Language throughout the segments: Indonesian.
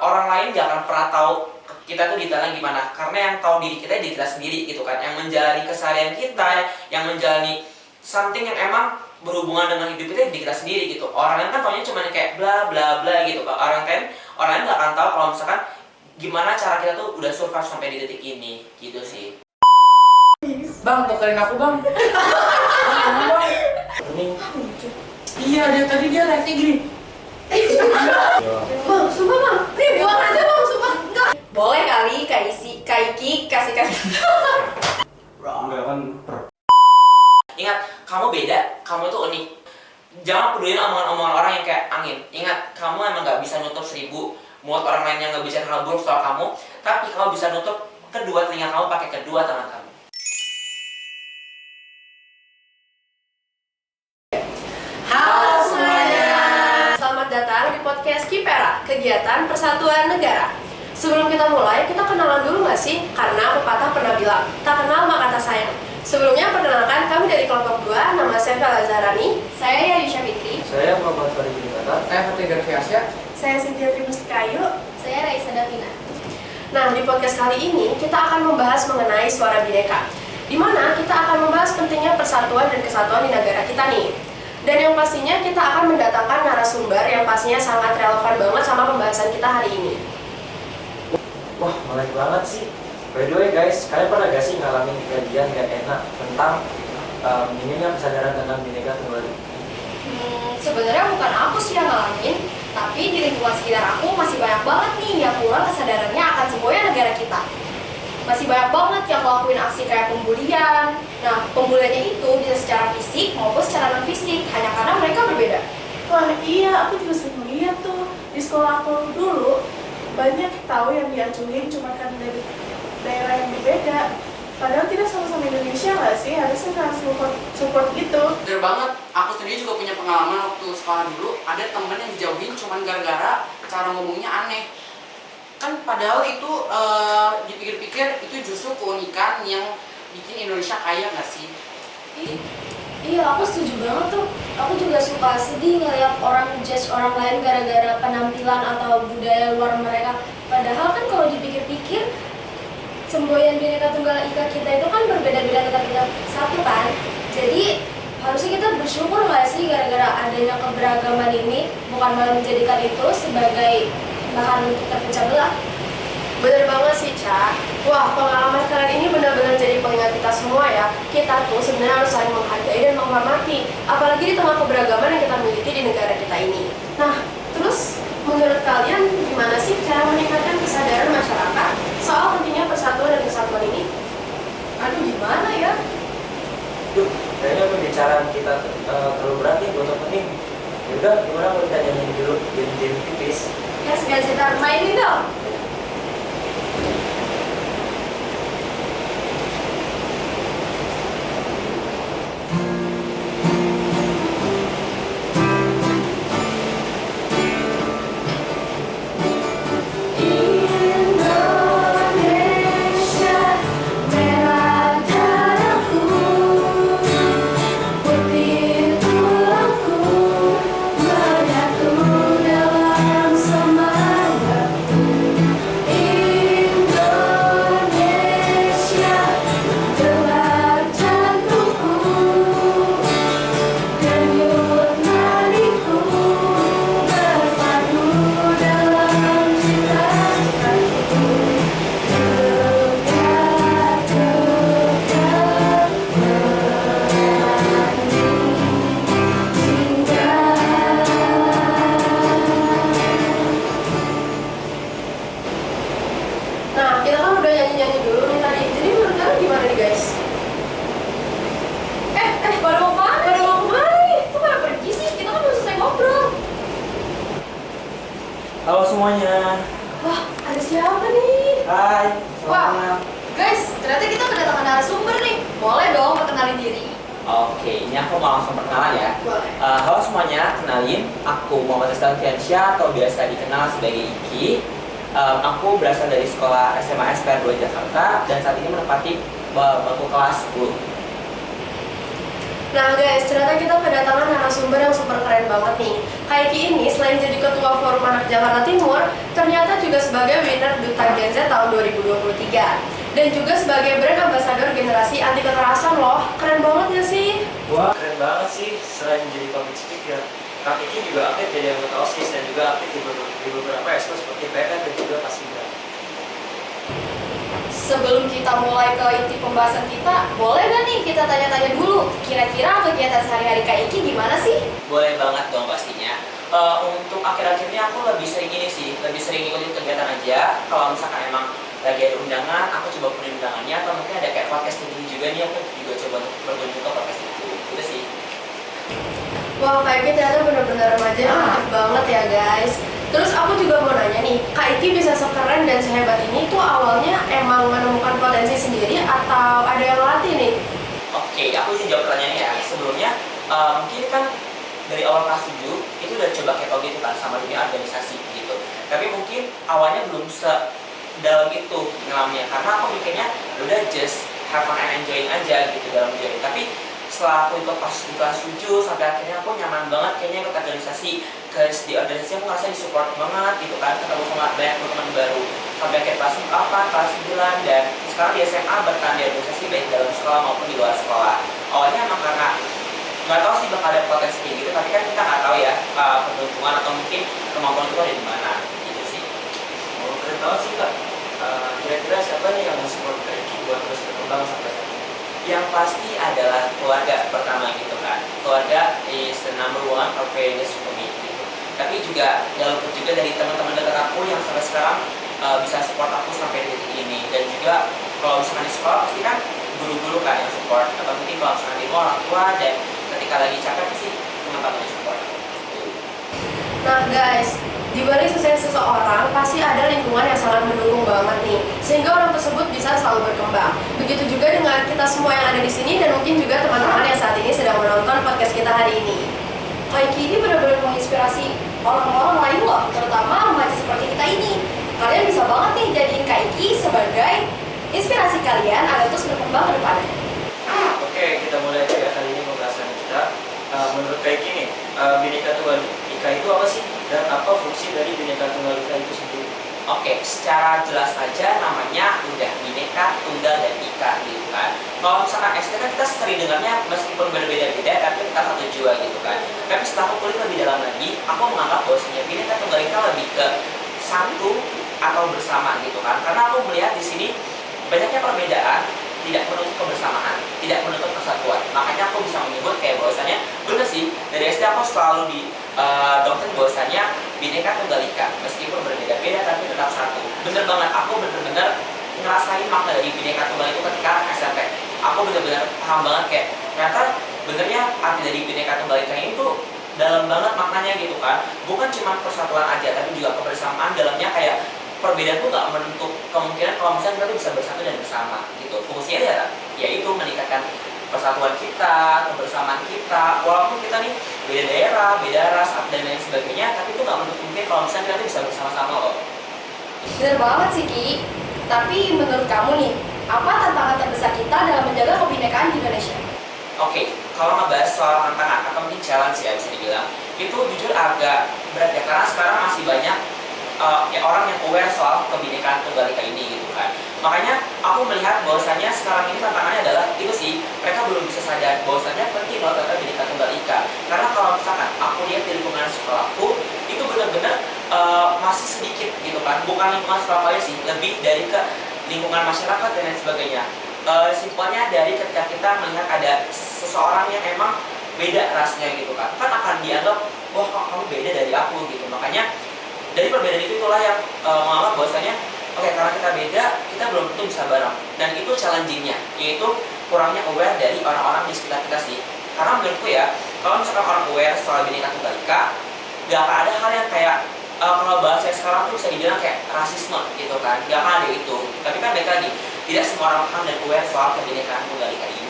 orang lain gak akan pernah tahu kita tuh detailnya gimana, karena yang tahu diri kita sendiri gitu kan, yang menjalani keseharian kita, yang menjalani something yang emang berhubungan dengan hidup kita di kita sendiri gitu. Orang lain kan taunya cuma kayak bla bla bla gitu kan. Orang lain nggak akan tahu kalau misalkan gimana cara kita tuh udah survive sampai di detik ini gitu sih. Bang, tukerin aku bang. Bang. Ini Iya, dia reaksi gini. Bang, sumpah bang, nih buang aja bang, sumpah enggak. Boleh kali Kak Iki kasih. Enggak kan ingat, kamu beda, kamu tuh unik. Jangan peduliin omongan-omongan orang yang kayak angin. Ingat, kamu emang nggak bisa nutup 1000 mulut orang lain yang nggak bisa hal buruk soal kamu, tapi kamu bisa nutup kedua telinga kamu pakai kedua tangan kamu. Halo semuanya. Selamat datang di podcast Kipera, kegiatan Persatuan Negara. Sebelum kita mulai, kita kenalan dulu nggak sih? Karena pepatah pernah bilang, tak kenal maka tak sayang. Sebelumnya perkenalkan, kami dari kelompok 2, nama saya Vela Zarani. Saya Yusha Fitri. saya Muhammad Farid bin Kata. Saya Fatih Garfiasya. Saya Cynthia Trimuskayu. Saya Raisa Davina. Nah, di podcast kali ini kita akan membahas mengenai suara bineka, di mana kita akan membahas pentingnya persatuan dan kesatuan di negara kita nih. Dan yang pastinya kita akan mendatangkan narasumber yang pastinya sangat relevan banget sama pembahasan kita hari ini. Wah, menarik banget sih. By the way guys, kalian pernah gak sih ngalamin kejadian gak enak tentang minimnya kesadaran tentang Bhinneka Tunggal Ika? Sebenarnya bukan aku sih yang ngalamin, tapi di lingkungan sekitar aku masih banyak banget nih yang kurang kesadarannya akan semboyan negara kita. Masih banyak banget yang ngelakuin aksi kayak pembulian. Nah, pembuliannya itu bisa secara fisik maupun secara non fisik, hanya karena mereka berbeda. Wah iya, aku juga sering lihat tuh di sekolah aku dulu banyak tahu yang diacuhin cuma karena dari daerah yang berbeda. Padahal kita sama-sama Indonesia nggak sih? Harusnya kita support gitu. Bener banget, aku sendiri juga punya pengalaman waktu sekolah dulu. Ada temen yang dijauhin cuma gara-gara cara ngomongnya aneh. Kan padahal itu dipikir-pikir itu justru keunikan yang bikin Indonesia kaya nggak sih? Iya, aku setuju banget tuh. Aku juga suka sedih ngeliat orang judge orang lain gara-gara penampilan atau budaya luar mereka. Padahal kan kalau dipikir-pikir, semboyan Bhinneka Tunggal Ika kita itu kan berbeda-beda tetap kita satu kan. Jadi harusnya kita bersyukur nggak sih gara-gara adanya keberagaman ini, bukan malah menjadikan itu sebagai bahan untuk terpecah belah. Bener banget sih, Ca. Wah, pengalaman kalian ini benar-benar jadi pengingat kita semua ya. Kita tuh sebenarnya harus saling menghargai dan menghormati, apalagi di tengah keberagaman yang kita miliki di negara kita ini. Nah, terus menurut kalian gimana sih cara meningkatkan kesadaran masyarakat soal pentingnya persatuan dan kesatuan ini? Aduh, gimana ya? Duh, kayaknya pembicaraan kita terlalu berat nih buat penting. Yaudah, gimana kalau kita nyanyi dulu jadi tipis? Yes, guys, kita mainin dong. Nah, kita kan udah nyanyi-nyanyi dulu nih tadi. Jadi menurut kalian gimana nih, guys? Pada mau kemana? Pada mau kemana nih? Kok pada pergi sih? Kita kan belum selesai ngobrol. Halo semuanya. Wah, ada siapa nih? Hai. Wah. Selamat. Guys, ternyata kita kedatangan narasumber nih. Boleh dong perkenalin diri. Oke, ini aku mau langsung perkenalan ya. Boleh. Halo semuanya, kenalin, aku Muhammad Garfiasya atau biasa dikenal sebagai Iki. Aku berasal dari sekolah SMA SPR 2 Jakarta dan saat ini menempati bangku kelas 10. Nah guys, ternyata kita kedatangan narasumber yang super keren banget nih. Kaiki ini selain jadi ketua Forum Anak Jakarta Timur, ternyata juga sebagai winner Duta Gen Z tahun 2023. Dan juga sebagai brand ambassador generasi anti kekerasan loh. Keren banget gak sih? Wah, keren banget sih. Selain jadi public speaker, Kak Iki juga aktif jadi anggota OSIS dan juga aktif di beberapa ekskul seperti PN dan juga Paskibra. Sebelum kita mulai ke inti pembahasan kita, boleh gak nih kita tanya-tanya dulu, kira-kira kegiatan sehari-hari Kak Iki gimana sih? Boleh banget dong pastinya. Untuk akhir-akhirnya aku lebih sering ini sih, lebih sering ikutin kegiatan aja. Kalau misalkan emang lagi ada undangan, aku coba punya undangannya, atau mungkin ada kayak podcast ini juga nih, aku juga coba untuk berkunjung ke podcast itu. Itu sih. Wah, Kaiki ternyata bener-bener remaja yang aktif banget ya guys. Terus aku juga mau nanya nih, Kaiki bisa sekeren dan sehebat ini tuh awalnya emang menemukan potensi sendiri atau ada yang latih nih? Oke, aku izin jawab pertanyaannya ya. Sebelumnya, mungkin kan dari awal kelas 7 itu udah coba kepo gitu kan sama dunia organisasi gitu. Tapi mungkin awalnya belum sedalam itu nyelamnya, karena aku mikirnya udah just have fun and enjoying aja gitu dalam join. Tapi setelah aku ikut pas di kelas 7 sampai akhirnya aku nyaman banget kayaknya ikut organisasi. Di organisasi aku ngerasa disupport banget gitu kan, ketemu sama banyak teman baru sampai akhir kelas 4, kelas 9 dan sekarang di SMA bertahan di organisasi baik dalam sekolah maupun di luar sekolah. Awalnya emang karena nggak tahu sih bakal ada potensi kayak gitu, tapi kan kita nggak tahu ya keberuntungan atau mungkin kemampuan itu ada di mana gitu sih. Oh, keren banget sih Kak. Kira-kira siapa nih yang support Kak Iki buat terus berkembang sampai saat ini? Yang pasti adalah keluarga pertama gitu kan. Keluarga is the number one of fairness for me gitu. Tapi juga gak luput juga dari teman-teman dekat aku yang sampai sekarang bisa support aku sampai di titik ini. Dan juga kalau misalkan di sekolah pasti kan guru-guru kan yang support, atau mungkin kalau misalkan di rumah orang tua, dan ketika lagi capek pasti teman-teman yang support gitu. Nah guys, di balik sukses seseorang pasti ada lingkungan yang sangat mendukung banget nih, sehingga orang tersebut bisa selalu berkembang. Begitu juga dengan kita semua yang ada di sini dan mungkin juga teman-teman yang saat ini sedang menonton podcast kita hari ini. Kaiki ini benar-benar menginspirasi orang-orang lain loh, terutama remaja seperti kita ini. Kalian bisa banget nih jadiin Kaiki sebagai inspirasi kalian agar terus berkembang ke depannya. Oke, kita mulai aja ya kali ini pembahasan kita. Menurut Kak Iki nih, Bhinneka Tunggal Ika itu apa sih? Dan apa fungsi dari Bhinneka Tunggal Ika itu sendiri? Oke, secara jelas aja namanya udah Bhinneka Tunggal dan Ika gitu kan. Kalau misalkan SD kan kita sering dengarnya meskipun berbeda-beda tapi kita satu jua gitu kan. Tapi setelah aku kulik lebih dalam lagi, aku menganggap bahwasanya Bhinneka Tunggal Ika lebih ke satu atau bersama gitu kan. Karena aku melihat di sini banyaknya perbedaan tidak menutup kebersamaan, tidak menutup persatuan. Makanya aku bisa menyebut kayak bahwasanya bener sih, dari SD aku selalu di doktrin bahwasanya Bhinneka Tunggal Ika, meskipun berbeda-beda tapi tetap satu. Bener banget, aku bener-bener ngerasain makna dari Bhinneka Tunggal itu ketika SMP. Aku bener-bener paham banget kayak ternyata benernya arti dari Bhinneka Tunggal Ika ini tuh dalam banget maknanya gitu kan. Bukan cuma persatuan aja, tapi juga kebersamaan dalamnya kayak perbedaan tuh nggak menutup kemungkinan kalau misalnya kita tuh bisa bersatu dan bersama gitu. Fungsinya yaitu meningkatkan persatuan kita, kebersamaan kita, walaupun kita nih beda daerah, beda ras, dan lain sebagainya, tapi itu nggak menutup kemungkinan kalau misalnya kita tuh bisa bersama-sama loh. Bener banget sih Ki. Tapi menurut kamu nih, apa tantangan terbesar kita dalam menjaga kebinekaan di Indonesia? Oke, kalau ngebahas soal tantangan atau mungkin challenge ya bisa dibilang, itu jujur agak berat ya, karena sekarang masih banyak orang yang aware soal kebinekaan Tunggal Ika ini gitu kan. Makanya aku melihat bahwasanya sekarang ini tantangannya adalah itu sih, mereka belum bisa sadar bahwasanya penting loh terhadap Bhinneka Tunggal Ika. Karena kalau misalkan aku lihat di lingkungan sekolahku itu benar-benar masih sedikit gitu kan, bukan lingkungan sekolah aja sih, lebih dari ke lingkungan masyarakat dan lain sebagainya. Simpelnya dari ketika kita melihat ada seseorang yang emang beda rasnya gitu kan akan dianggap wah kok kamu beda dari aku gitu. Makanya dari perbedaan itu itulah yang menganggap bahwasanya oke, karena kita beda, kita belum tentu bisa bareng. Dan itu challengingnya, yaitu kurangnya aware dari orang-orang di sekitar kita sih. Karena menurutku ya, kalau misalkan orang aware soal Bhinneka Tunggal Ika, gak akan ada hal yang kayak kalau bahasa sekarang tuh bisa dibilang kayak rasisme gitu kan, gak akan ada itu. Tapi kan balik lagi, tidak semua orang paham dan aware soal kebinekaan Tunggal Ika ini.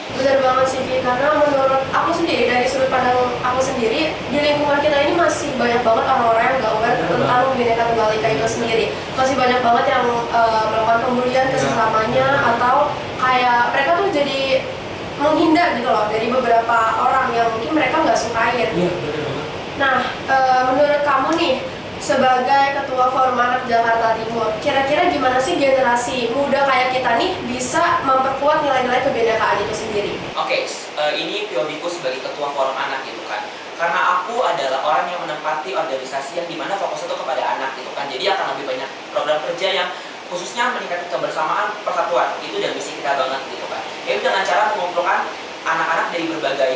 Bener banget sih Ki, karena menurut aku sendiri, dari sudut pandang aku sendiri, di lingkungan kita ini masih banyak banget orang-orang yang gak aware tentang Bhinneka Tunggal Ika itu sendiri. Masih banyak banget yang melakukan pembulian ke sesamanya, atau kayak mereka tuh jadi menghindar gitu loh dari beberapa orang yang mungkin mereka nggak sukain. Iya, bener banget. Nah, menurut kamu nih, sebagai Ketua Forum Anak Jakarta Timur, kira-kira gimana sih generasi muda kayak kita nih bisa memperkuat nilai-nilai kebinekaan itu sendiri? Oke, ini POV-ku sebagai ketua forum anak gitu kan. Karena aku adalah orang yang menempati organisasi yang dimana fokus itu kepada anak gitu kan. Jadi akan lebih banyak program kerja yang khususnya meningkatkan kebersamaan persatuan. Itu udah misi kita banget gitu kan. Yaitu dengan cara mengumpulkan anak-anak dari berbagai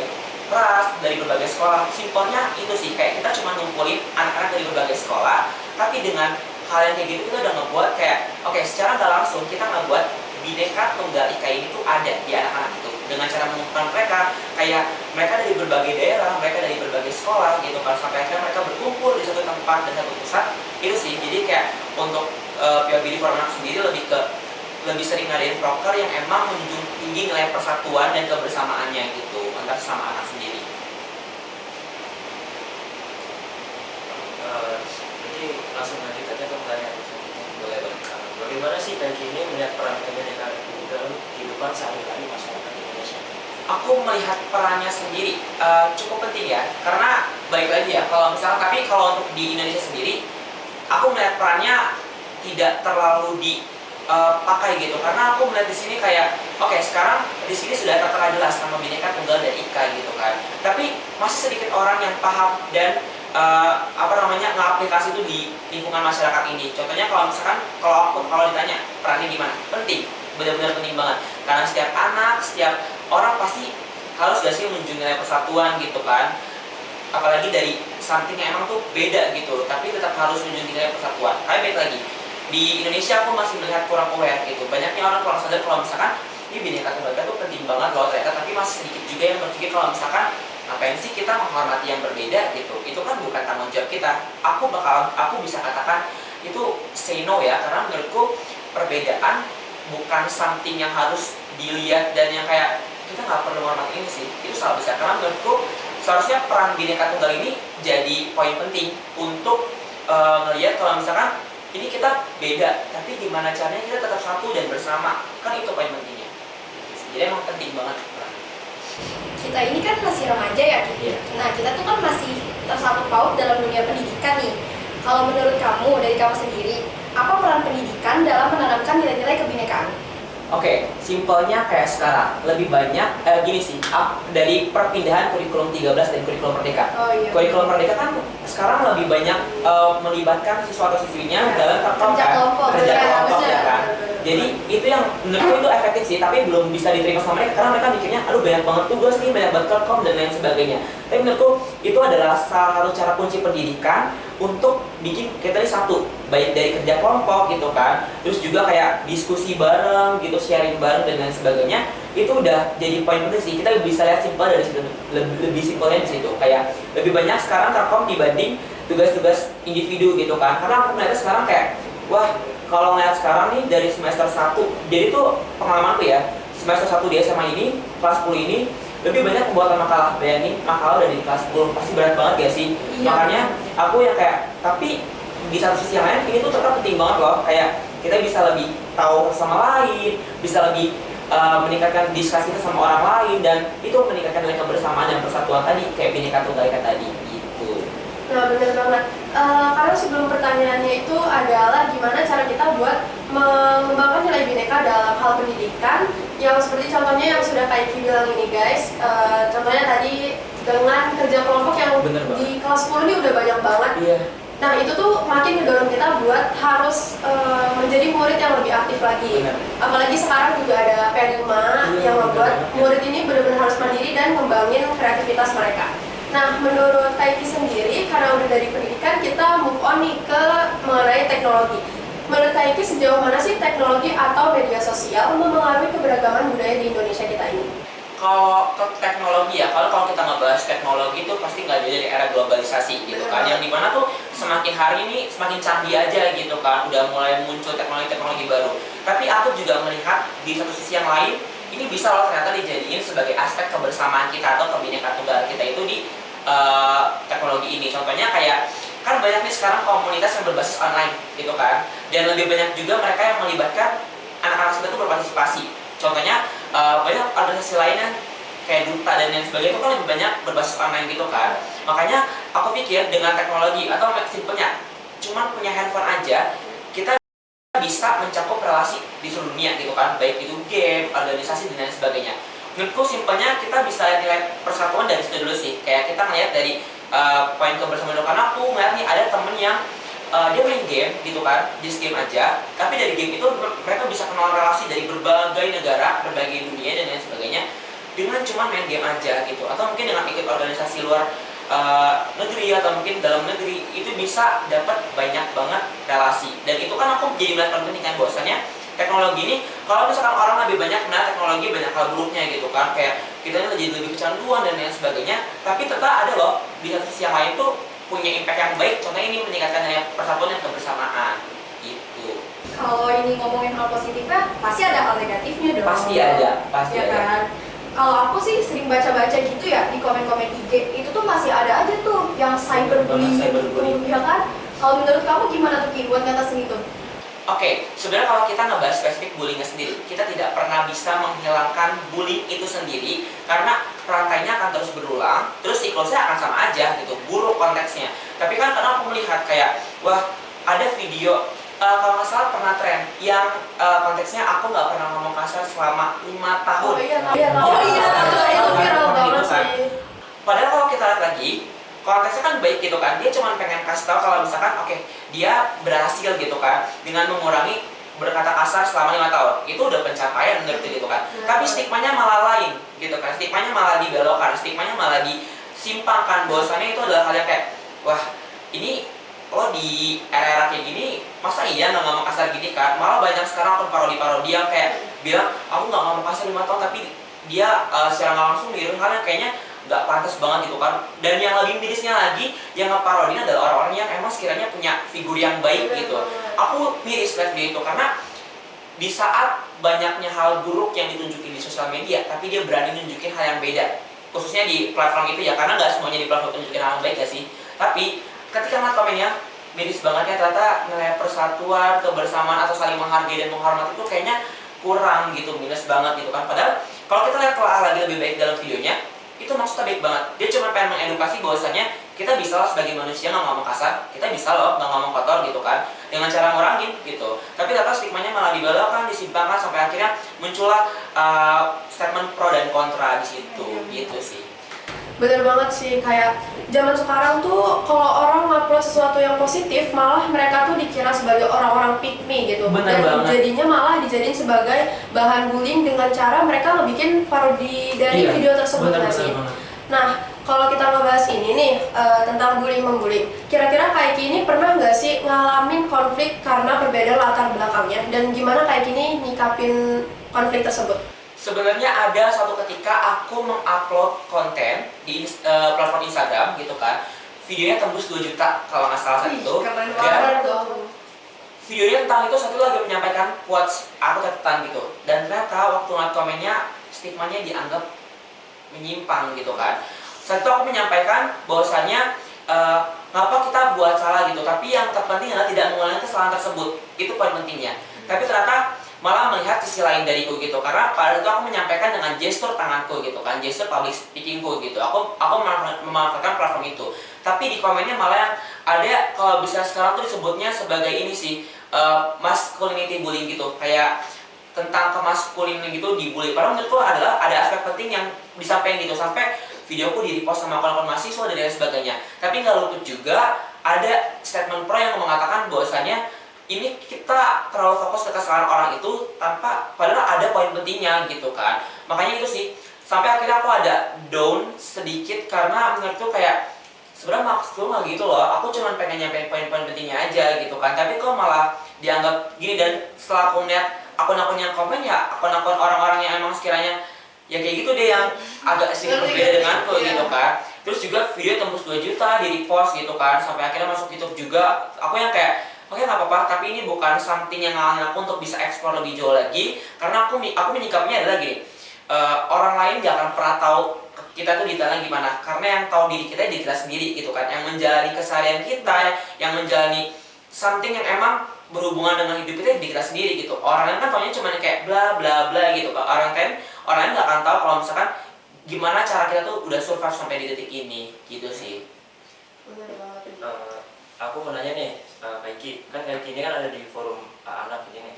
ras, dari berbagai sekolah. Simpelnya itu sih, kayak kita cuma ngumpulin anak-anak dari berbagai sekolah, tapi dengan hal yang kayak gitu kita udah ngebuat kayak, oke, secara nggak langsung kita ngebuat Bhinneka Tunggal Ika ini tuh ada di anak-anak itu. Dengan cara mengumpulkan mereka, kayak mereka dari berbagai daerah, mereka dari berbagai sekolah gitu kan, sampai akhirnya mereka berkumpul di satu tempat dan satu pusat. Itu sih, jadi kayak untuk POV di Forum Anak sendiri lebih sering ngadain proker yang emang menjunjung tinggi nilai persatuan dan kebersamaannya gitu antar sama anak sendiri. Jadi langsung lanjut aja ke pertanyaan. Boleh banget. Bagaimana sih Kak ini melihat peran kebinekaan itu dalam kehidupan sehari-hari masyarakat Indonesia? Aku melihat perannya sendiri cukup penting ya, karena balik lagi ya, kalau misalnya, tapi kalau untuk di Indonesia sendiri, aku melihat perannya tidak terlalu dipakai gitu, karena aku melihat di sini kayak, oke, sekarang di sini sudah tertera jelas nama Bhinneka Tunggal dan Ika gitu kan, tapi masih sedikit orang yang paham dan ngaplikasi itu di lingkungan masyarakat ini. Contohnya kalau misalkan kalau ditanya perannya gimana, penting, benar-benar penting banget, karena setiap anak, setiap orang pasti harus gak sih menunjukkan nilai persatuan gitu kan, apalagi dari something yang emang tuh beda gitu, tapi tetap harus menunjukkan nilai persatuan. Kayak baik lagi di Indonesia aku masih melihat kurang aware gitu, banyaknya orang kurang sadar kalau misalkan ini Bhinneka Tunggal Ika tuh penting banget loh ternyata, tapi masih sedikit juga yang berpikir kalau misalkan ngapain sih kita menghormati yang berbeda gitu, itu kan bukan tanggung jawab kita. Aku bisa katakan itu say no ya, karena menurutku perbedaan bukan something yang harus dilihat dan yang kayak kita nggak perlu menghormati ini sih, itu salah besar. Karena menurutku seharusnya peran Bhinneka Tunggal ini jadi poin penting untuk ngelihat kalau misalkan ini kita beda, tapi gimana caranya kita tetap satu dan bersama, kan itu poin pentingnya. Jadi emang penting banget peran. Kita ini kan masih remaja ya, Ki. Nah, kita tuh kan masih tersangkut paut dalam dunia pendidikan nih. Kalau menurut kamu, dari kamu sendiri, apa peran pendidikan dalam menanamkan nilai-nilai kebinekaan? Oke, simpelnya kayak sekarang lebih banyak gini sih, dari perpindahan kurikulum 13 dan kurikulum Merdeka. Oh iya. Kurikulum Merdeka kan sekarang lebih banyak melibatkan siswa atau siswinya dalam Kerja kelompok, kerja ya, kelompok benar. ya kan. Jadi itu yang menurutku itu efektif sih, tapi belum bisa diterima sama mereka karena mereka mikirnya, aduh banyak banget tugas nih, banyak banget kelkom dan lain sebagainya. Tapi menurutku itu adalah salah satu cara kunci pendidikan untuk bikin kita ini satu, baik dari kerja kelompok gitu kan, terus juga kayak diskusi bareng gitu, sharing bareng dan lain sebagainya. Itu udah jadi poin penting sih. Kita bisa lihat simpel dari situ, lebih simpelnya di situ. Kayak lebih banyak sekarang kelkom dibanding tugas-tugas individu gitu kan. Karena aku melihat sekarang kayak, wah, kalau ngeliat sekarang nih dari semester 1, jadi tuh pengalamanku ya, semester 1 di SMA ini, kelas 10 ini, lebih banyak pembuatan makalah. Bayangin, makalah udah di kelas 10, pasti berat banget gak sih? Iya. Makanya aku yang kayak, tapi di satu sisi yang lain, ini tuh tetap penting banget loh. Kayak kita bisa lebih tahu sama lain, bisa lebih meningkatkan diskusi kita sama orang lain, dan itu meningkatkan nilai kebersamaan dan persatuan tadi, kayak Bhinneka Tunggal Ika tadi, gitu. Nah, benar banget. Karena sebelum pertanyaannya itu adalah gimana cara kita buat mengembangkan nilai bineka dalam hal pendidikan, yang seperti contohnya yang sudah Kak Iki bilang ini guys. Contohnya tadi dengan kerja kelompok yang Bener banget. di kelas 10 ini udah banyak banget. Iya. Nah, itu tuh makin ngedorong kita buat harus menjadi murid yang lebih aktif lagi. Benar. Apalagi sekarang juga ada P5 Iya, yang membuat benar banget. murid ini benar-benar harus mandiri dan ngembangin kreativitas mereka. Nah, menurut Kak Iki sendiri, karena udah dari pendidikan, kita move on nih ke mengenai teknologi. Menurut Kak Iki, sejauh mana sih teknologi atau media sosial mempengaruhi keberagaman budaya di Indonesia kita ini? Kalau ke teknologi ya, kalau kita ngebahas teknologi itu pasti nggak jauh dari era globalisasi gitu kan, yang dimana tuh semakin hari ini semakin canggih aja gitu kan, udah mulai muncul teknologi baru. Tapi aku juga melihat di satu sisi yang lain, ini bisa loh ternyata dijadiin sebagai aspek kebersamaan kita atau kebinekaan tunggal kita itu di teknologi ini. Contohnya kayak, kan banyak nih sekarang komunitas yang berbasis online gitu kan, dan lebih banyak juga mereka yang melibatkan anak-anak kita tuh berpartisipasi. Contohnya banyak organisasi lainnya kayak duta dan lain sebagainya itu kan lebih banyak berbasis online gitu kan. Makanya aku pikir dengan teknologi atau simpelnya cuman punya handphone aja, kita bisa mencakup relasi di seluruh dunia gitu kan, baik itu game, organisasi dan lain sebagainya. Menurutku simpelnya kita bisa nilai persatuan dari situ dulu sih. Kayak kita ngeliat dari poin kebersamaan, karena aku ngeliat nih ada temen yang dia main game gitu kan, just game aja, tapi dari game itu mereka bisa kenal relasi dari berbagai negara, berbagai dunia dan lain sebagainya dengan cuma main game aja gitu, atau mungkin dengan ikut organisasi luar negeri atau mungkin dalam negeri, itu bisa dapat banyak banget relasi. Dan itu kan aku jadi melihat penting kan, bahwasannya teknologi ini kalau misalkan orang lebih banyak kenal teknologi, banyak hal buruknya gitu kan, kayak kita jadi lebih kecanduan dan lain sebagainya. Tapi tetap ada loh di satu sisi yang lain tuh punya impact yang baik, contohnya ini meningkatkan nilai persatuan dan kebersamaan gitu. Kalau ini ngomongin hal positifnya, pasti ada hal negatifnya dong. Pasti ada, pasti Ya ada. kan? Kalau aku sih sering baca-baca gitu ya di komen-komen IG, itu tuh masih ada aja tuh yang cyberbullying Cyberbullying. gitu, ya kan? Kalau menurut kamu gimana tuh Ki buat ngatasin itu? Oke, sebenarnya kalau kita ngebahas spesifik bullyingnya sendiri, kita tidak pernah bisa menghilangkan bullying itu sendiri karena rantainya akan terus berulang, terus siklusnya akan sama aja gitu, buruk konteksnya. Tapi kan karena aku melihat kayak, wah ada video, kalau nggak salah pernah tren, yang konteksnya aku nggak pernah ngomong kasar selama 5 tahun. Oh iya, tahu. Itu viral Gitu banget kan. sih. Padahal kalau kita lihat lagi, konteksnya kan baik gitu kan, dia cuma pengen kasih tahu kalau misalkan oke, dia berhasil gitu kan dengan mengurangi berkata kasar selama 5 tahun, itu udah pencapaian menurut gitu kan. Tapi stigmanya malah lain gitu kan, stigmanya malah dibelokkan, stigmanya malah disimpangkan, bahwasannya itu adalah hal yang kayak, wah ini lo di era-era kayak gini masa iya nggak ngomong kasar gini kan. Malah banyak sekarang akun parodi-parodi yang kayak bilang aku nggak ngomong kasar 5 tahun, tapi dia secara nggak langsung diri hal yang kayaknya nggak pantas banget gitu kan. Dan yang lebih mirisnya lagi, yang ngeparodin adalah orang-orang yang emang sekiranya punya figur yang baik gitu. Aku miris lihat dia itu, karena di saat banyaknya hal buruk yang ditunjukin di sosial media, tapi dia berani nunjukin hal yang beda, khususnya di platform itu ya, karena nggak semuanya di platform tunjukin hal yang baik ya sih. Tapi ketika ngeliat komennya, miris banget ya, ternyata nilai persatuan, kebersamaan atau saling menghargai dan menghormati itu kayaknya kurang gitu, minus banget gitu kan. Padahal kalau kita lihat telah lagi lebih baik dalam videonya, itu maksudnya baik banget. Dia cuma pengen mengedukasi bahwasannya kita bisa loh sebagai manusia nggak ngomong kasar, kita bisa loh nggak ngomong kotor gitu kan, dengan cara ngurangin gitu. Tapi ternyata stigmanya malah dibelokkan, disimpangkan, sampai akhirnya muncullah statement pro dan kontra di situ gitu sih. Bener banget sih, kayak zaman sekarang tuh kalau orang ngupload sesuatu yang positif, malah mereka tuh dikira sebagai orang-orang pick me gitu. Bener Dan banget. jadinya malah dijadiin sebagai bahan bullying dengan cara mereka ngebikin parodi dari Iya, video tersebut bener nggak sih? banget. Nah, kalau kita ngebahas ini nih tentang bullying membully, kira-kira kayak gini pernah nggak sih ngalamin konflik karena berbeda latar belakangnya? Dan gimana kayak gini nyikapin konflik tersebut? Sebenarnya ada suatu ketika aku mengupload konten di platform Instagram gitu kan. Videonya tembus 2 juta kalau nggak salah saat itu. Keren Dan banget dong. videonya tentang itu satu lagi menyampaikan quotes aku catatan gitu. Dan ternyata waktu ngeliat komennya, stigmanya dianggap menyimpang gitu kan. Saat itu aku menyampaikan bahwasannya ngapa kita buat salah gitu, tapi yang terpenting adalah tidak mengulangi kesalahan tersebut. Itu poin pentingnya. Tapi ternyata malah melihat sisi lain dariku gitu, karena pada itu aku menyampaikan dengan gestur tanganku gitu kan, gestur public speakingku gitu. Aku memanfaatkan platform itu. Tapi di komennya malah yang ada, kalau bisa sekarang tuh disebutnya sebagai ini sih, masculinity bullying gitu, kayak tentang kemaskulinan gitu dibully. Padahal menurutku adalah ada aspek penting yang disampaikan gitu, sampai videoku di repost sama akun-akun mahasiswa dan lain sebagainya. Tapi nggak luput juga ada statement pro yang mengatakan bahwasannya ini kita terlalu fokus ke kesalahan orang itu tanpa padahal ada poin pentingnya gitu kan. Makanya itu sih, sampai akhirnya aku ada down sedikit karena menurutku kayak sebenarnya maksudku nggak gitu loh, aku cuma pengen nyampein poin-poin pentingnya aja gitu kan. Tapi kok malah dianggap gini. Dan setelah aku lihat akun-akun yang komen ya akun-akun orang-orang yang emang sekiranya ya kayak gitu deh, yang agak sedikit berbeda denganku gitu kan. Terus juga video tembus 2 juta di repost gitu kan, sampai akhirnya masuk YouTube juga. Aku yang kayak oke nggak apa-apa, tapi ini bukan something yang ngalangin aku untuk bisa eksplor lebih jauh lagi. Karena aku menyikapinya adalah gini, orang lain gak akan pernah tahu kita tuh detailnya gimana, karena yang tahu diri kita sendiri gitu kan, yang menjalani keseharian kita, yang menjalani something yang emang berhubungan dengan hidup kita di kita sendiri gitu. Orang lain kan taunya cuma kayak bla bla bla gitu kan. Orang lain gak akan tahu kalau misalkan gimana cara kita tuh udah survive sampai di titik ini gitu sih. Bener banget. Aku mau nanya nih, Kaiki, kan Kaiki ini kan ada di forum anak ini.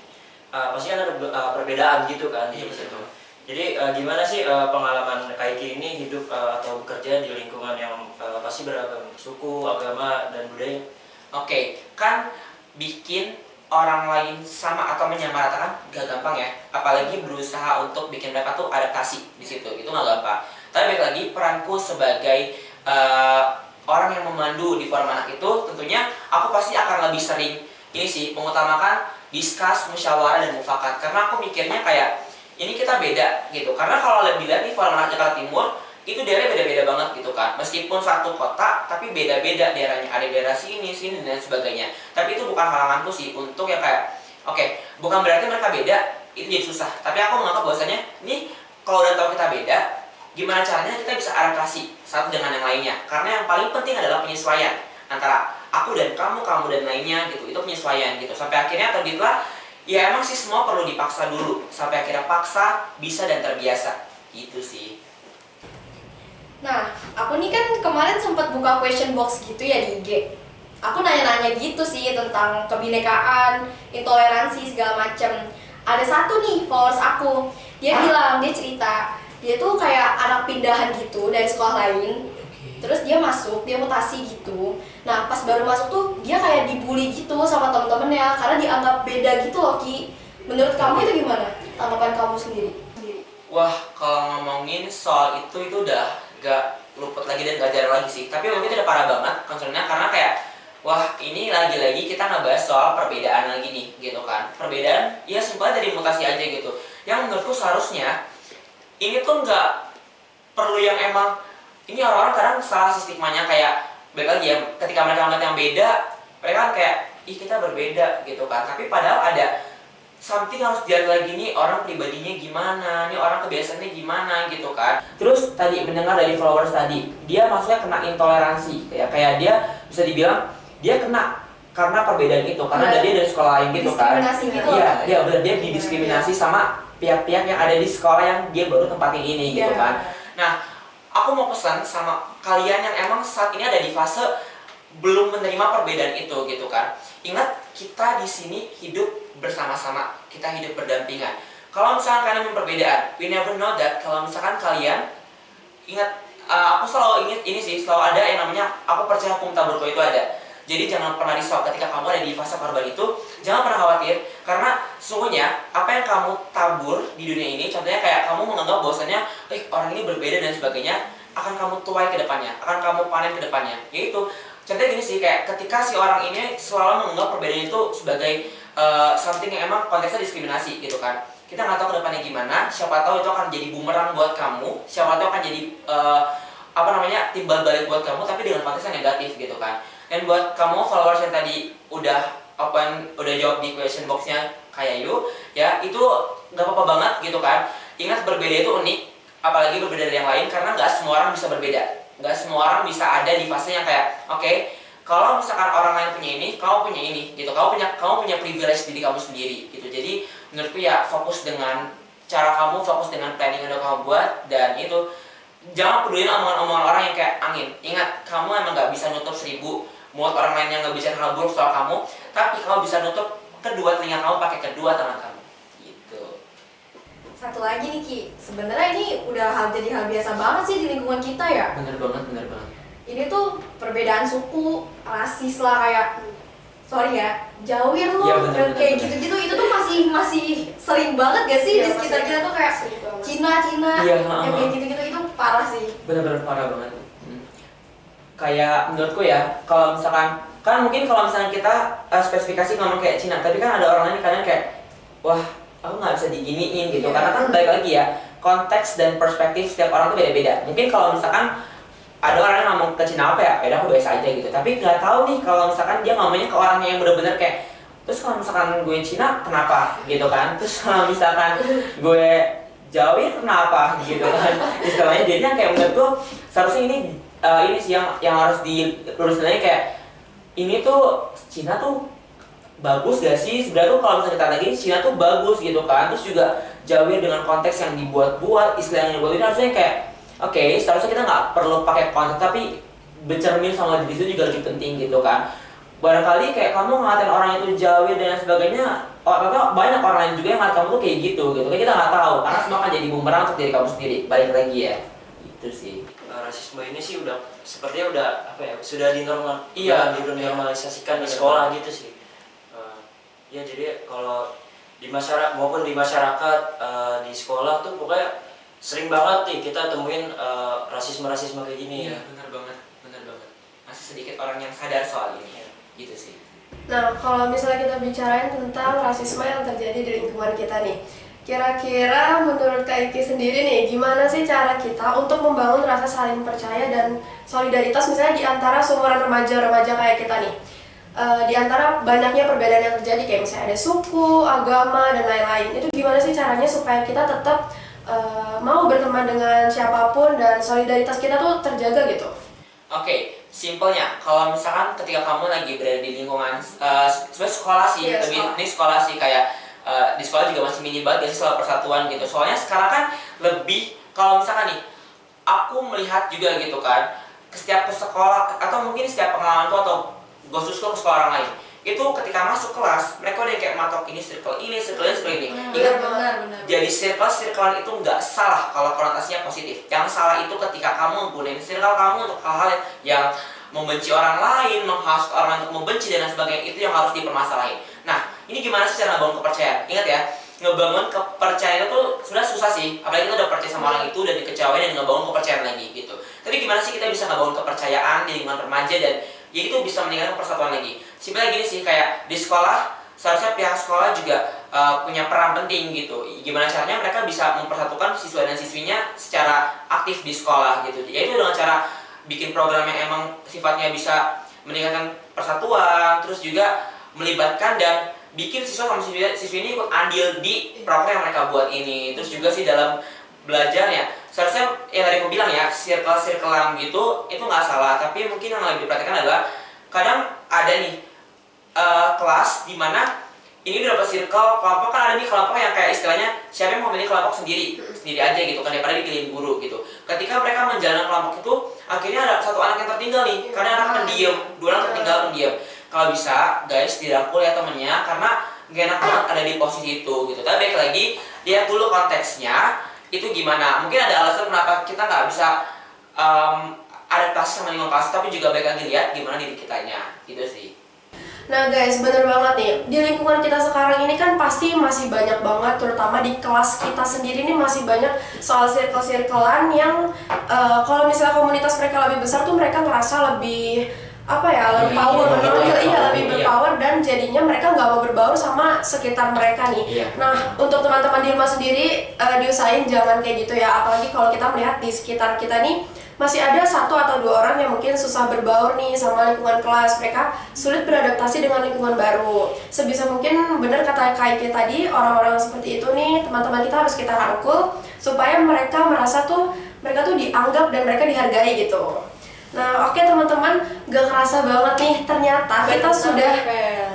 Pasti kan ada perbedaan gitu kan di situ. Jadi gimana sih pengalaman Kaiki ini hidup atau bekerja di lingkungan yang pasti beragam suku, agama, dan budaya? Oke, kan bikin orang lain sama atau menyamaratakan gak gampang ya. Apalagi berusaha untuk bikin mereka tuh adaptasi di situ, itu gak gampang. Tapi balik lagi peranku sebagai orang yang memandu di forum anak itu, tentunya aku pasti akan lebih sering ini sih mengutamakan discuss, musyawarah, dan mufakat. Karena aku mikirnya kayak ini kita beda gitu. Karena kalau lebih lihat di forum anak Jakarta Timur itu daerahnya beda-beda banget gitu kan. Meskipun satu kota tapi beda-beda daerahnya, ada daerah sini dan sebagainya. Tapi itu bukan halanganku sih untuk ya kayak oke, bukan berarti mereka beda itu jadi susah. Tapi aku menganggap bahwasanya ini kalau udah tahu kita beda, gimana caranya kita bisa adaptasi satu dengan yang lainnya. Karena yang paling penting adalah penyesuaian antara aku dan kamu dan lainnya gitu. Itu penyesuaian gitu. Sampai akhirnya terbitlah ya emang sih semua perlu dipaksa dulu sampai akhirnya paksa bisa dan terbiasa gitu sih. Nah, aku nih kan kemarin sempat buka question box gitu ya di IG. Aku nanya-nanya gitu sih tentang kebinekaan, intoleransi segala macem. Ada satu nih followers aku, dia bilang, dia cerita, dia tuh kayak anak pindahan gitu dari sekolah lain. Terus dia masuk, dia mutasi gitu. Nah, pas baru masuk tuh dia kayak dibully gitu sama temen-temennya karena dianggap beda gitu loh, Ki. Menurut kamu itu gimana? Tanggapan kamu sendiri? Wah, kalau ngomongin soal itu udah gak luput lagi dan gak jarang lagi sih. Tapi mungkin udah parah banget concernnya karena kayak wah ini lagi-lagi kita ngebahas soal perbedaan lagi nih gitu kan. Perbedaan ya simpelnya dari mutasi aja gitu. Yang menurutku seharusnya ini tuh gak perlu yang emang ini orang-orang kadang salah stigmanya kayak balik lagi ya ketika mereka ngeliat yang beda mereka kan kayak ih kita berbeda gitu kan. Tapi padahal ada something harus dilihat lagi nih orang pribadinya gimana, nih orang kebiasaannya gimana gitu kan. Terus tadi mendengar dari followers tadi, dia maksudnya kena intoleransi, kayak dia bisa dibilang dia kena karena perbedaan itu, karena dia dari sekolah lain gitu kan. Diskriminasi gitu. Iya, benar dia didiskriminasi sama pihak-pihak yang ada di sekolah yang dia baru tempatin ini gitu kan. Nah, aku mau pesan sama kalian yang emang saat ini ada di fase belum menerima perbedaan itu gitu kan. Ingat kita di sini hidup bersama-sama, kita hidup berdampingan. Kalau misalkan kalian punya perbedaan, we never know that kalau misalkan kalian ingat, aku selalu ingat ini sih, selalu ada yang namanya aku percaya hukum taburko itu ada. Jadi jangan pernah risau ketika kamu ada di fase korban itu, jangan pernah khawatir karena sesungguhnya apa yang kamu tabur di dunia ini, contohnya kayak kamu menganggap bahwasannya orang ini berbeda dan sebagainya, akan kamu tuai ke depannya, akan kamu panen ke depannya. Yaitu contohnya gini sih, kayak ketika si orang ini selalu menganggap perbedaan itu sebagai something yang emang konteksnya diskriminasi gitu kan. Kita nggak tahu ke depannya gimana, siapa tahu itu akan jadi bumerang buat kamu, siapa tahu akan jadi timbal balik buat kamu tapi dengan konteks yang negatif gitu kan. Dan buat kamu followers yang tadi udah jawab di question boxnya kayak ya itu nggak apa-apa banget gitu kan. Ingat berbeda itu unik, apalagi berbeda dari yang lain karena nggak semua orang bisa berbeda, nggak semua orang bisa ada di fase yang kayak oke, kalau misalkan orang lain punya ini, kamu punya ini gitu. Kamu punya privilege diri kamu sendiri gitu. Jadi menurutku ya fokus dengan cara kamu, fokus dengan planning yang udah kamu buat, dan itu jangan pedulin omongan-omongan orang yang kayak angin. Ingat, kamu emang nggak bisa nutup 1000 mulut orang lain yang nggak bisa hal buruk soal kamu, tapi kamu bisa nutup kedua telinga kamu pakai kedua tangan kamu. Gitu. Satu lagi nih Ki, sebenarnya ini udah jadi hal biasa banget sih di lingkungan kita ya. Bener banget. Ini tuh perbedaan suku, rasis lah, kayak sorry ya, jawir lu, Ya, bener, kayak bener. gitu-gitu itu tuh masih sering banget gak sih Iya, di sekitar kita tuh kayak sering banget. Cina Iya, yang kayak gitu-gitu itu parah sih. Bener-bener parah banget. Kayak menurutku ya, kalau misalkan kan mungkin kalau misalkan kita spesifikasi ngomong kayak Cina, tapi kan ada orang lain kadang kayak wah aku nggak bisa diginiin gitu. Iya. Karena kan balik lagi ya, konteks dan perspektif setiap orang tuh beda-beda. Mungkin kalau misalkan ada orang yang ngomong ke Cina apa ya aku biasa aja gitu. Tapi nggak tahu nih kalau misalkan dia ngomongnya ke orang yang bener-bener kayak, terus kalau misalkan gue Cina kenapa gitu kan? Terus kalau misalkan gue Jawi kenapa gitu kan? Istilahnya jadinya kayak menurutku seharusnya ini sih yang harus diluruskan lagi, kayak ini tuh Cina tuh bagus gak sih? Sebenarnya tuh kalau misalnya kita lagi Cina tuh bagus gitu kan. Terus juga Jawi dengan konteks yang dibuat-buat, istilah yang dibuat ini harusnya kayak Oke, seharusnya kita nggak perlu pakai konten, tapi bercermin sama diri itu juga lebih penting gitu kan. Barangkali kayak kamu ngatain orang itu jauh dan sebagainya, atau banyak orang lain juga yang ngatain kamu tuh kayak gitu kan kita nggak tahu, karena semua akan jadi bumerang untuk diri kamu sendiri. Balik lagi ya, itu sih. Rasisme ini sih sepertinya udah apa ya, sudah Iya. dinormalisasikan di sekolah gitu sih. Ya jadi kalau di masyarakat maupun di masyarakat, di sekolah tuh pokoknya sering banget nih kita temuin rasisme kayak gini. Iya, benar banget. Masih sedikit orang yang sadar soal ini ya, gitu sih. Nah, kalau misalnya kita bicarain tentang rasisme yang terjadi di lingkungan kita nih, kira-kira menurut Kak Iki sendiri nih, gimana sih cara kita untuk membangun rasa saling percaya dan solidaritas misalnya di antara seumuran remaja-remaja kayak kita nih? Di antara banyaknya perbedaan yang terjadi, kayak misalnya ada suku, agama, dan lain-lain. Itu gimana sih caranya supaya kita tetap mau berteman dengan siapapun dan solidaritas kita tuh terjaga gitu? Oke, simpelnya kalau misalkan ketika kamu lagi berada di lingkungan sebenarnya sekolah sih, Iya, lebih sekolah. ini sekolah sih, kayak di sekolah juga masih mini banget ya sih soal persatuan gitu. Soalnya sekarang kan lebih, kalau misalkan nih aku melihat juga gitu kan, ke setiap sekolah atau mungkin setiap pengalamanku atau gosipku ke sekolah orang lain, itu ketika masuk kelas mereka udah kayak matok ini circle ini seperti ini. Ingat, benar. jadi circle-circlean itu nggak salah kalau konotasinya positif. Yang salah itu ketika kamu gunain circle kamu untuk hal-hal yang membenci orang lain, menghasut orang untuk membenci dan lain sebagainya, itu yang harus dipermasalahin. Nah, ini gimana sih cara ngebangun kepercayaan? Ingat ya, ngebangun kepercayaan itu sudah susah sih. Apalagi kita udah percaya sama orang itu, udah dikecewain dan ngebangun kepercayaan lagi gitu. Tapi gimana sih kita bisa ngebangun kepercayaan di lingkungan remaja dan ya itu bisa meningkatkan persatuan lagi. Simpelnya gini sih, kayak di sekolah seharusnya pihak sekolah juga punya peran penting gitu. Gimana caranya mereka bisa mempersatukan siswa dan siswinya secara aktif di sekolah gitu. Yaitu dengan cara bikin program yang emang sifatnya bisa meningkatkan persatuan, terus juga melibatkan dan bikin siswa sama siswi ini ikut andil di program yang mereka buat ini. Terus juga sih dalam belajarnya, seharusnya yang tadi aku bilang ya, circle-circlean gitu itu nggak salah, tapi mungkin yang lebih diperhatikan adalah kadang ada nih kelas di mana ini udah dapat circle kelompok, kan ada nih kelompok yang kayak istilahnya siapa yang mau memilih kelompok sendiri aja gitu kan, daripada dipilihin guru gitu. Ketika mereka menjalankan kelompok itu, akhirnya ada satu anak yang tertinggal nih, karena anak pendiam, dua anak tertinggal pendiam. Kalau bisa guys dirangkul ya temennya, karena gak enak banget ada di posisi itu gitu. Tapi baik lagi, lihat dulu konteksnya itu gimana. Mungkin ada alasan kenapa kita nggak bisa adaptasi sama lingkungan kelas, tapi juga baik lagi lihat gimana diri kitanya gitu sih. Nah guys, bener banget nih, di lingkungan kita sekarang ini kan pasti masih banyak banget, terutama di kelas kita sendiri nih masih banyak soal circle-circlean yang kalau misalnya komunitas mereka lebih besar tuh mereka ngerasa lebih apa ya, lebih power gitu, iya lebih berpower, dan jadinya mereka nggak mau berbaur sama sekitar mereka nih. Nah, untuk teman-teman di rumah sendiri diusahain jangan kayak gitu ya, apalagi kalau kita melihat di sekitar kita nih masih ada satu atau dua orang yang mungkin susah berbaur nih sama lingkungan kelas, mereka sulit beradaptasi dengan lingkungan baru. Sebisa mungkin benar kata Kak Iki tadi, orang-orang seperti itu nih teman-teman kita harus kita rangkul supaya mereka merasa tuh mereka tuh dianggap dan mereka dihargai gitu. Nah, oke teman-teman, gak kerasa banget nih ternyata kita sudah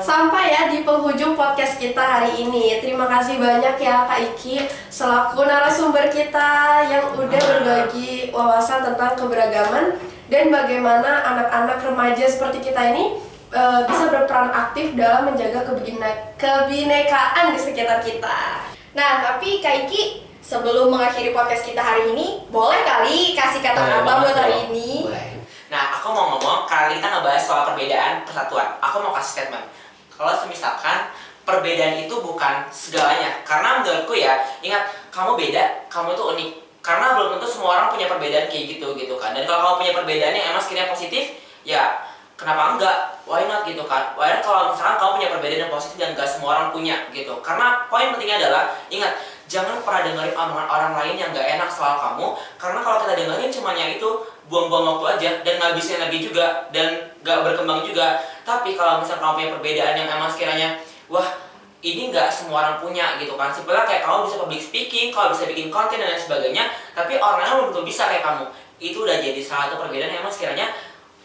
sampai ya di penghujung podcast kita hari ini. Terima kasih banyak ya Kak Iki selaku narasumber kita yang udah berbagi wawasan tentang keberagaman dan bagaimana anak-anak remaja seperti kita ini bisa berperan aktif dalam menjaga kebinekaan di sekitar kita. Nah, tapi Kak Iki, sebelum mengakhiri podcast kita hari ini, boleh kali kasih kata-kata buat hari ini? Boleh. Nah, aku mau ngomong, karena kita ngebahas soal perbedaan persatuan, aku mau kasih statement. Kalau misalkan perbedaan itu bukan segalanya, karena menurutku ya, ingat, kamu beda, kamu tuh unik. Karena belum tentu semua orang punya perbedaan kayak gitu kan. Dan kalau kamu punya perbedaan yang emang sekiranya positif, ya kenapa enggak? Why not gitu kan? Why not kalau misalkan kamu punya perbedaan yang positif dan gak semua orang punya gitu. Karena poin pentingnya adalah, ingat, jangan pernah dengerin omongan orang lain yang gak enak soal kamu. Karena kalau kita dengerin cuma yang itu, buang-buang waktu aja dan ngabisin energi juga dan gak berkembang juga. Tapi kalau misalkan kamu punya perbedaan yang emang sekiranya, wah ini nggak semua orang punya gitu kan. Simpelnya kayak kamu bisa public speaking, kalau bisa bikin konten dan lain sebagainya, tapi orang lain belum tentu bisa kayak kamu. Itu udah jadi salah satu perbedaan yang emang sekiranya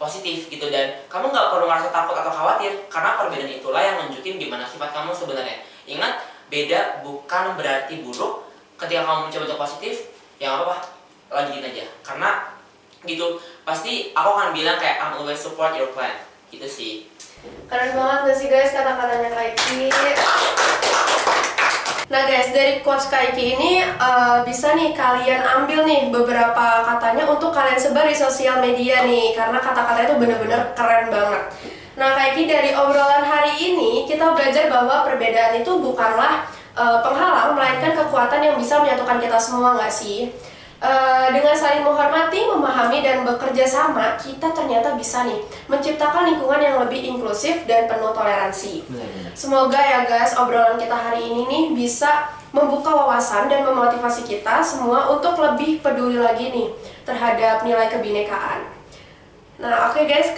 positif gitu, dan kamu nggak perlu ngerasa takut atau khawatir karena perbedaan itulah yang nunjukin gimana sifat kamu sebenarnya. Ingat, beda bukan berarti buruk. Ketika kamu mencoba untuk positif, ya nggak apa-apa. lanjutin aja. Karena gitu, pasti aku akan bilang kayak I'm always support your plan. Gitu sih. Keren banget gak sih guys kata-katanya Kaiki? Nah guys, dari quotes Kaiki ini bisa nih kalian ambil nih beberapa katanya untuk kalian sebar di sosial media nih, karena kata-katanya itu bener-bener keren banget. Nah Kaiki, dari obrolan hari ini kita belajar bahwa perbedaan itu bukanlah penghalang, melainkan kekuatan yang bisa menyatukan kita semua, nggak sih? Dengan saling menghormati, memahami, dan bekerja sama, kita ternyata bisa nih menciptakan lingkungan yang lebih inklusif dan penuh toleransi. Semoga ya guys, obrolan kita hari ini nih bisa membuka wawasan dan memotivasi kita semua untuk lebih peduli lagi nih terhadap nilai kebinekaan. Nah oke guys,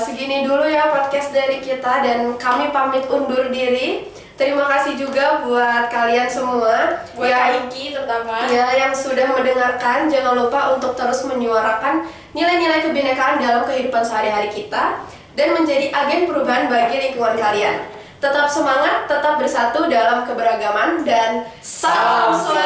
segini dulu ya podcast dari kita dan kami pamit undur diri. Terima kasih juga buat kalian semua, Buat Kaiki terutama. ya, yang sudah mendengarkan. Jangan lupa untuk terus menyuarakan nilai-nilai kebinekaan dalam kehidupan sehari-hari kita dan menjadi agen perubahan bagi lingkungan kalian. Tetap semangat, tetap bersatu dalam keberagaman, dan salam suara